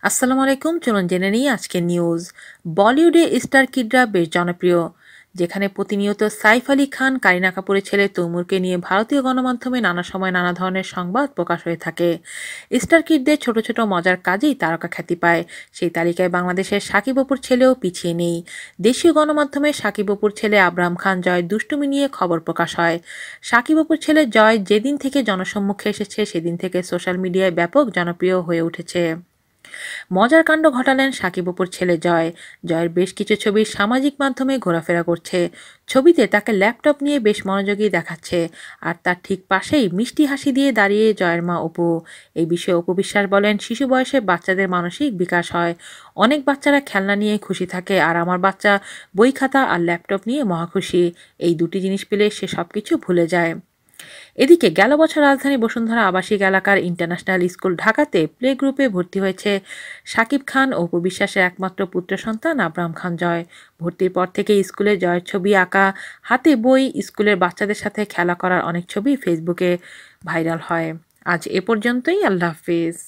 আসসালামু আলাইকুম। চলুন জেনে নিই আজকের নিউজ। বলিউডে স্টার কিডরা বেশ জনপ্রিয়, যেখানে প্রতিনিয়ত সাইফ আলী খান, কারিনা কাপুরের ছেলে তৈমুরকে নিয়ে ভারতীয় গণমাধ্যমে নানা সময় নানা ধরনের সংবাদ প্রকাশ হয়ে থাকে। স্টার কিডদের ছোট ছোট মজার কাজেই তারকা খ্যাতি পায়। সেই তালিকায় বাংলাদেশের সাকিব অপুর ছেলেও পিছিয়ে নেই। দেশীয় গণমাধ্যমে সাকিব অপুর ছেলে আবরাম খান জয়ের দুষ্টুমি নিয়ে খবর প্রকাশ হয়। সাকিব অপুর ছেলে জয় যেদিন থেকে জনসম্মুখে এসেছে সেদিন থেকে সোশ্যাল মিডিয়ায় ব্যাপক জনপ্রিয় হয়ে উঠেছে। মজার কাণ্ড ঘটালেন সাকিব অপুর ছেলে জয়। জয়ের বেশ কিছু ছবি সামাজিক মাধ্যমে ঘোরাফেরা করছে। ছবিতে তাকে ল্যাপটপ নিয়ে বেশ মনোযোগী দেখাচ্ছে, আর তার ঠিক পাশেই মিষ্টি হাসি দিয়ে দাঁড়িয়ে জয়ের মা অপু। এই বিষয়ে অপু বিশ্বাস বলেন, শিশু বয়সে বাচ্চাদের মানসিক বিকাশ হয়। অনেক বাচ্চারা খেলনা নিয়ে খুশি থাকে, আর আমার বাচ্চা বই খাতা আর ল্যাপটপ নিয়ে মহাখুশি। এই দুটি জিনিস পেলে সে সবকিছু ভুলে যায়। এদিকে গেল বছর রাজধানী বসুন্ধরা আবাসিক এলাকার ইন্টারন্যাশনাল স্কুল ঢাকাতে প্লে গ্রুপে ভর্তি হয়েছে শাকিব খান ও অপু বিশ্বাসের একমাত্র পুত্র সন্তান আবরাম খান জয়। ভর্তির পর থেকে স্কুলে জয়ের ছবি আঁকা, হাতে বই, স্কুলের বাচ্চাদের সাথে খেলা করার অনেক ছবি ফেসবুকে ভাইরাল হয়। আজ এ পর্যন্তই। আল্লাহ হাফিজ।